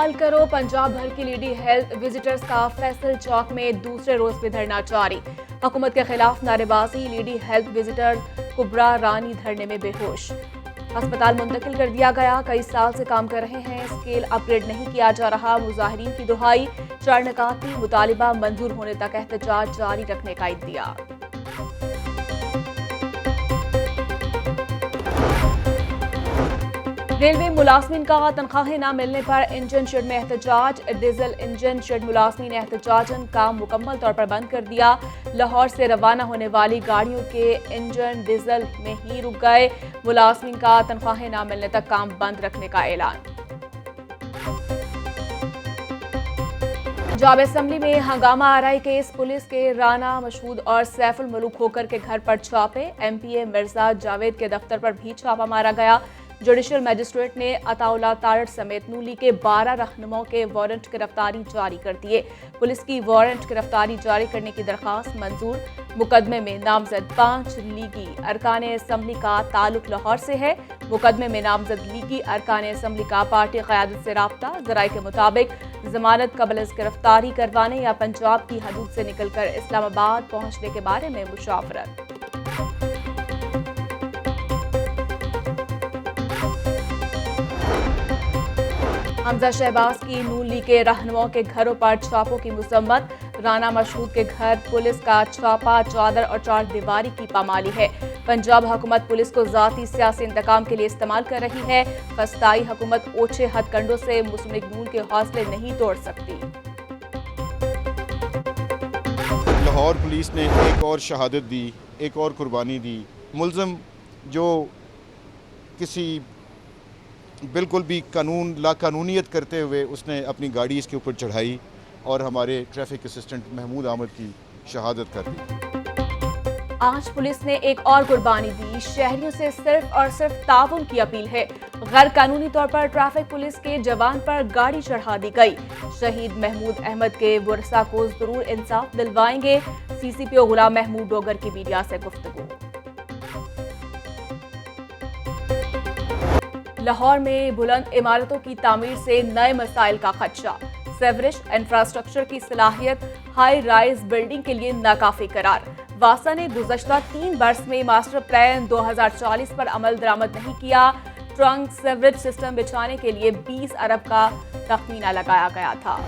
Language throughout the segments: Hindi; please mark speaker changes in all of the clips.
Speaker 1: इस्तेमाल करो। पंजाब भर की लेडी हेल्थ विजिटर्स का फैसल चौक में दूसरे रोज भी धरना जारी। हुकूमत के खिलाफ नारेबाजी। लेडी हेल्थ विजिटर कुबरा रानी धरने में बेहोश। अस्पताल मुंतकिल कर दिया गया। कई साल से काम कर रहे हैं, स्केल अपग्रेड नहीं किया जा रहा। मुजाहिरीन की दुहाई। 4 निकाती मुतालिबा मंजूर होने तक एहतजाज जारी रखने का इत्तिया। रेलवे मुलाजमीन का तनख्वाहें न मिलने पर इंजन शेड में एहतजाज। डीजल इंजन शेड मुलाजमीन ने एहतजाजन काम मुकम्मल तौर पर बंद कर दिया। लाहौर से रवाना होने वाली गाड़ियों के इंजन डीजल में ही रुक गए। मुलाजमीन का तनख्वाहें न मिलने तक काम बंद रखने का ऐलान। पंजाब असेंबली में हंगामा आरआई केस। पुलिस के राना मशहूद और सैफुल मलूक होकर के घर पर छापे। एमपीए मिर्जा जावेद के दफ्तर पर भी छापा मारा गया। जुडिशल मजिस्ट्रेट ने अताउल्ला तारड़ समेत नूली के 12 रहनुमाओं के वारंट गिरफ्तारी जारी कर दिए। पुलिस की वारंट गिरफ्तारी जारी करने की दरखास्त मंजूर। मुकदमे में नामजद 5 लीगी अरकान असम्बली का ताल्लुक लाहौर से है। मुकदमे में नामजद लीगी अरकान असम्बली का पार्टी क़यादत से राब्ता। ज़राए के मुताबिक जमानत कबल अज़ गिरफ्तारी करवाने या पंजाब की हदूद से निकलकर इस्लामाबाद पहुंचने के बारे में मुशावरत। हमजा शहबाज की नून लीग के रहनुमाओं के घरों पर छापों की मुसम्मत। राना मशहूद के घर पुलिस का छापा। चादर और 4 दीवारी की पामाली है। पंजाब हुकूमत पुलिस को जाती सियासी इंतकाम के लिए इस्तेमाल कर रही है। फस्ताई हुकूमत ओछे हथकंडों से मुस्लिम लीग नून के हौसले नहीं तोड़ सकती।
Speaker 2: लाहौर पुलिस ने एक और शहादत दी, एक और कुर्बानी दी। मुलज़म जो किसी बिल्कुल भी कानून लाकानूनियत करते हुए उसने अपनी गाड़ी इसके ऊपर चढ़ाई और हमारे ट्रैफिक असिस्टेंट महमूद अहमद की शहादत कर दी।
Speaker 1: आज पुलिस ने एक और कुर्बानी दी। शहरियों से सिर्फ और सिर्फ ताउन की अपील है। गैर कानूनी तौर पर ट्रैफिक पुलिस के जवान पर गाड़ी चढ़ा दी गई। शहीद महमूद अहमद के वर्सा को जरूर इंसाफ दिलवाएंगे। सीसीपीओ गुलाम महमूद डोगर की मीडिया से गुफ्तगू। लाहौर में बुलंद इमारतों की तामीर से नए मसाइल का खदशा। सेवरेज इंफ्रास्ट्रक्चर की सलाहियत हाई राइज बिल्डिंग के लिए नाकाफी करार। वासा ने गुज़श्ता 3 बरस में मास्टर प्लान 2040 पर अमल दरामद नहीं किया। ट्रंक सेवरेज सिस्टम बिछाने के लिए 20 अरब का तखमीना लगाया गया था।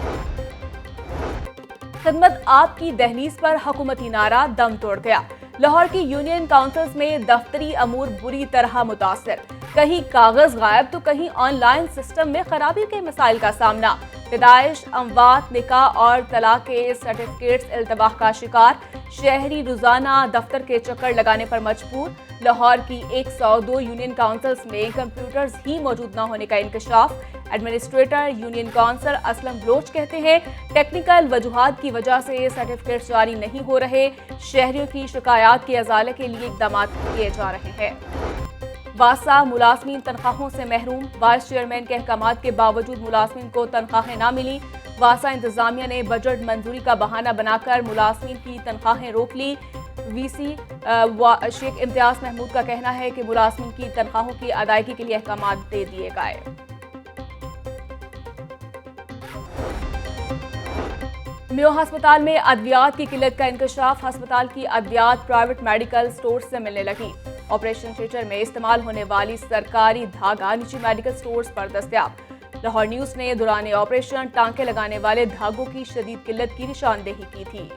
Speaker 1: खिदमत आपकी दहलीज पर हुकूमती नारा दम तोड़ गया। लाहौर की यूनियन काउंसिल्स में दफ्तरी अमूर बुरी तरह मुतासिर। कहीं कागज गायब तो कहीं ऑनलाइन सिस्टम में खराबी के मसाइल का सामना। पैदाइश, अमवात, निकाह और तलाक के सर्टिफिकेट्स इल्तबाह का शिकार। शहरी रोजाना दफ्तर के चक्कर लगाने पर मजबूर। लाहौर की 102 यूनियन काउंसिल्स में कंप्यूटर्स ही मौजूद न होने का इंकशाफ। Administrator union council Aslam Baloch कहते हैं टेक्निकल वजूहात की वजह से सर्टिफिकेट्स जारी नहीं हो रहे। शहरियों की शिकायत के अजाले के लिए इकदाम किए जा रहे हैं। वासा मुलाजमीन तनख्वाहों से महरूम। वाइस चेयरमैन के अहकामात के बावजूद मुलाजमीन को तनख्वाहें न मिली। वासा इंतजामिया ने बजट मंजूरी का बहाना बनाकर मुलाजमीन की तनख्वाहें रोक ली। वीसी शेख इम्तियाज महमूद का कहना है कि मुलाजमीन की तनख्वाहों की अदायगी के लिए अहकामात दे दिए गए। मियो अस्पताल में अद्वियात की किल्लत का इंकशाफ। अस्पताल की अद्वियात प्राइवेट मेडिकल स्टोर से मिलने लगी। ऑपरेशन थिएटर में इस्तेमाल होने वाली सरकारी धागा निजी मेडिकल स्टोर्स पर दस्तयाब। लाहौर न्यूज ने दौरान ऑपरेशन टांके लगाने वाले धागों की शदीद किल्लत की निशानदेही की थी।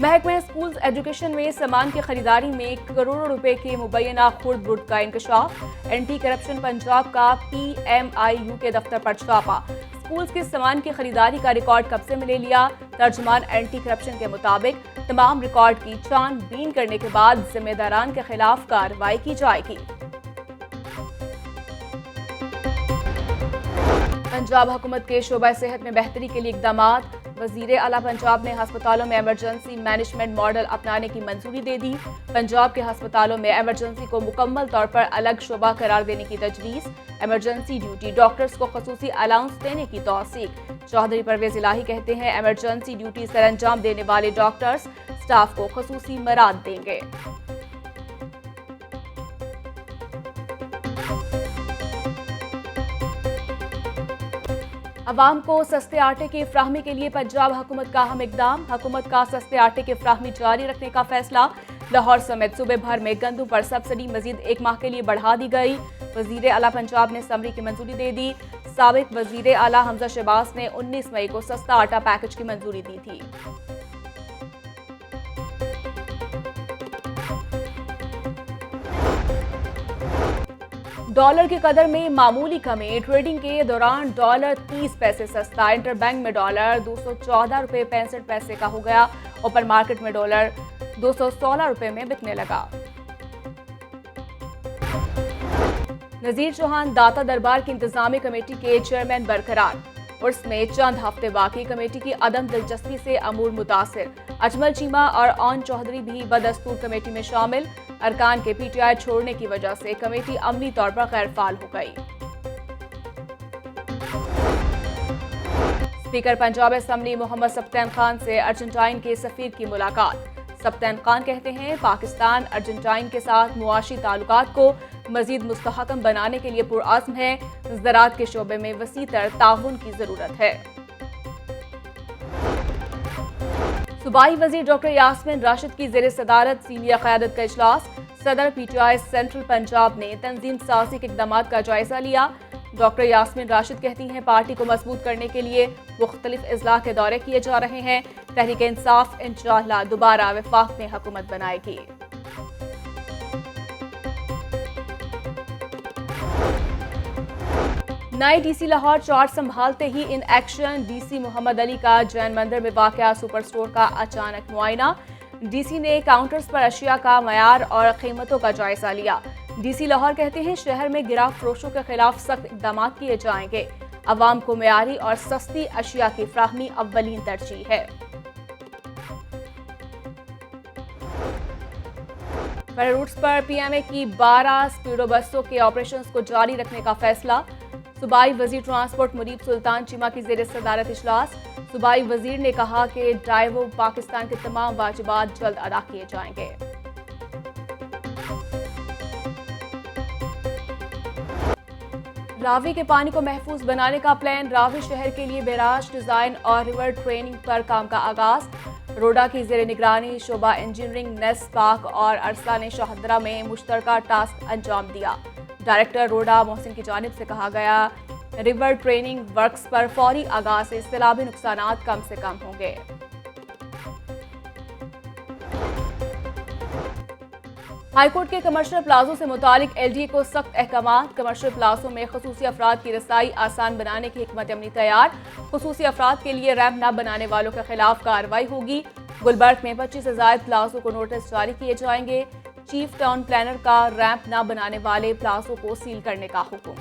Speaker 1: महकमे स्कूल एजुकेशन में सामान की खरीदारी में करोड़ों रुपए के मुबैना खुर्द बुर्द का इंकशाफ। एंटी करप्शन पंजाब का PMIU के दफ्तर पर छापा। स्कूल्स के सामान की खरीदारी का रिकॉर्ड कब्जे में ले लिया। तर्जुमान एंटी करप्शन के मुताबिक तमाम रिकॉर्ड की छानबीन करने के बाद जिम्मेदारान के खिलाफ कार्रवाई की जाएगी। पंजाब हुकूमत के शोबा सेहत में बेहतरी के लिए इकदामात। वजीर आला पंजाब ने अस्पतालों में इमरजेंसी मैनेजमेंट मॉडल अपनाने की मंजूरी दे दी। पंजाब के अस्पतालों में इमरजेंसी को मुकम्मल तौर पर अलग शोबा करार देने की तजवीज़। इमरजेंसी ड्यूटी डॉक्टर्स को खसूसी अलाउंस देने की तौसीक। चौधरी परवेज इलाही कहते हैं इमरजेंसी ड्यूटी सर अंजाम देने वाले डॉक्टर्स स्टाफ को खसूसी मराद देंगे। अवाम को सस्ते आटे की फ्राहमी के लिए पंजाब हुकूमत का अहम इकदाम। हुकूमत का सस्ते आटे की फ्राहमी जारी रखने का फैसला। लाहौर समेत सूबे भर में गंदम पर सब्सिडी मजीद 1 माह के लिए बढ़ा दी गई। वजीर आला पंजाब ने समरी की मंजूरी दे दी। साबिक वजीर आला हमजा शहबाज ने 19 मई को सस्ता आटा पैकेज की मंजूरी दी थी। डॉलर की कदर में मामूली कमी। ट्रेडिंग के दौरान डॉलर 30 पैसे सस्ता। इंटरबैंक में डॉलर 214 रुपये 65 पैसे का हो गया। ओपन मार्केट में डॉलर 216 रुपये में बिकने लगा। नजीर चौहान दाता दरबार की इंतजामी कमेटी के चेयरमैन बरकरार। उर्स में चंद हफ्ते बाकी। कमेटी की अदम दिलचस्पी से अमूर मुतासिर। अजमल चीमा और ऑन चौधरी भी बदस्तूर कमेटी में शामिल। अरकान के पीटीआई छोड़ने की वजह से कमेटी अमली तौर पर गैर फाल हो गई। स्पीकर पंजाब असेंबली मोहम्मद सफ्तैन खान से अर्जेंटाइन के सफीर की मुलाकात। सफ्तैन खान कहते हैं पाकिस्तान अर्जेंटाइन के साथ मुआशी ताल्लुकात को मजीद मुस्तहकम बनाने के लिए पुरअज़्म है। ज़राअत के शोबे में वसीतर ताउन की जरूरत है। सूबाई वजीर डॉक्टर यास्मीन राशिद की ज़ेर सदारत सीनियर क़यादत का इजलास। सदर पीटीआई सेंट्रल पंजाब ने तंजीम साजी के इक़दाम का जायजा लिया। डॉक्टर यास्मीन राशिद कहती हैं पार्टी को मजबूत करने के लिए मुख्तलिफ इजलास के दौरे किए जा रहे हैं। तहरीक इंसाफ इंशाअल्लाह दोबारा वफाक में हुकूमत बनाएगी। नए डीसी लाहौर चार्ज संभालते ही in action. DC Mohammad Ali का जैन मंदिर में वाक़या सुपर स्टोर का अचानक मुआयना। डीसी ने काउंटर्स पर अशिया का मयार और कीमतों का जायजा लिया। डीसी लाहौर कहते हैं शहर में गिराव फरोशों के खिलाफ सख्त इक़दाम किए जाएंगे। अवाम को मयारी और सस्ती अशिया की फ्राहमी अव्वलीन तरजीह है। फेडरल रूट्स पर पीएमए की 12 स्पीडो बसों के ऑपरेशंस को जारी रखने का फैसला। सूबाई वजीर ट्रांसपोर्ट मुनीब सुल्तान चीमा की ज़ेर सदारत इजलास। सूबाई वजीर ने कहा कि ड्राइवो पाकिस्तान के तमाम वाजिबात जल्द अदा किए जाएंगे। रावी के पानी को महफूज बनाने का प्लान। रावी शहर के लिए बैराज डिजाइन और रिवर ट्रेनिंग पर काम का आगाज। रोडा की ज़ेर निगरानी शोबा इंजीनियरिंग नेस पाक और अरसा ने शाहदरा में मुश्तरका टास्क अंजाम दिया। डायरेक्टर रोडा मोहसिन की जानिब से कहा गया रिवर ट्रेनिंग वर्क्स पर फौरी आगाज से सैलाबी नुकसानात कम से कम होंगे। हाईकोर्ट के कमर्शियल प्लाजों से मुतालिक एलडीए को सख्त अहकाम। कमर्शियल प्लाजों में खसूसी अफराद की रसाई आसान बनाने की हिकमत अमली तैयार। खसूसी अफराद के लिए रैंप न बनाने वालों के खिलाफ कार्रवाई होगी। गुलबर्ग में 25 से ज़ायद प्लाजों को नोटिस जारी किए जाएंगे। चीफ टाउन प्लानर का रैंप न बनाने वाले प्लाजों को सील करने का हुक्म।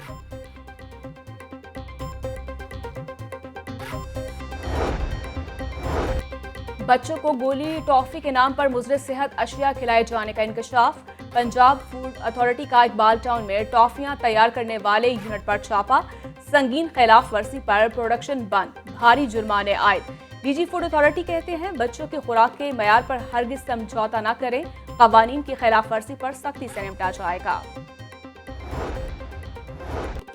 Speaker 1: बच्चों को गोली टॉफी के नाम पर मुज़र सेहत अशिया खिलाए जाने का इंकशाफ। पंजाब फूड अथॉरिटी का इकबाल टाउन में टॉफियां तैयार करने वाले यूनिट पर छापा। संगीन खिलाफ वर्जी पर प्रोडक्शन बंद, भारी जुर्माने आयद। डीजी फूड अथॉरिटी कहते हैं बच्चों की खुराक के मयार पर हरगिज समझौता न करें। कवानीन की खिलाफ वर्जी पर सख्ती से निपटा जाएगा।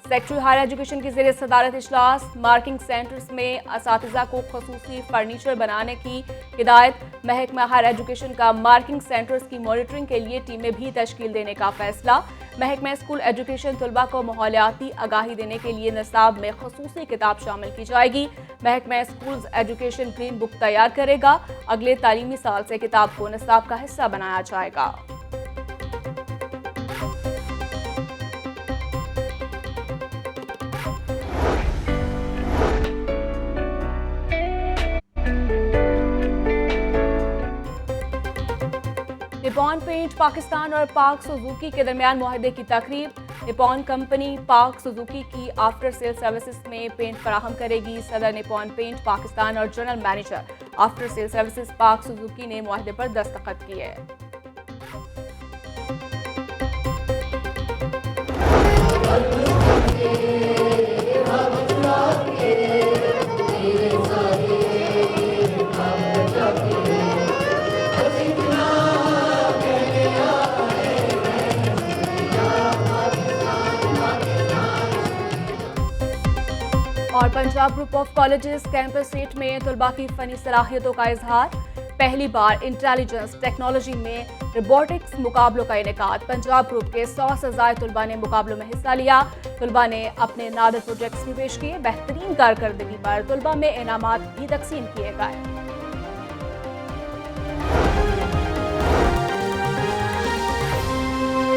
Speaker 1: सेक्रेटरी हायर एजुकेशन की ज़ेर सदारत इजलास। मार्किंग सेंटर्स में असातिज़ा को खसूसी फर्नीचर बनाने की हिदायत। महकमा हायर एजुकेशन का मार्किंग सेंटर्स की मॉनिटरिंग के लिए टीमें भी तश्कील देने का फैसला। महकमा स्कूल एजुकेशन तलबा को माहौलियाती आगाही देने के लिए निसाब में खसूसी किताब शामिल की जाएगी। महकमा स्कूल एजुकेशन ग्रीन बुक तैयार करेगा। अगले तालीमी साल से किताब को निसाब का हिस्सा बनाया जाएगा। निपॉन पेंट पाकिस्तान और पाक सुजुकी के दरमियान मुआहदे की तकरीब। निपॉन कंपनी पाक सुजुकी की आफ्टर सेल सर्विसेज में पेंट फराहम करेगी। सदर निपॉन पेंट पाकिस्तान और general manager after sale services पाक सुजुकी ने मुआहदे पर दस्तखत किए। और Punjab group of colleges campus seat में तलबा की फनी सलाहियतों का इजहार। पहली बार इंटेलिजेंस टेक्नोलॉजी में रोबोटिक्स मुकाबलों का इनेकाद। पंजाब ग्रुप के 100 से ज़ायद तलबा ने मुकाबलों में हिस्सा लिया। तलबा ने अपने नादर प्रोजेक्ट्स भी पेश किए। बेहतरीन कारकर्दगी पर तलबा में इनामात भी तकसीम किए गए।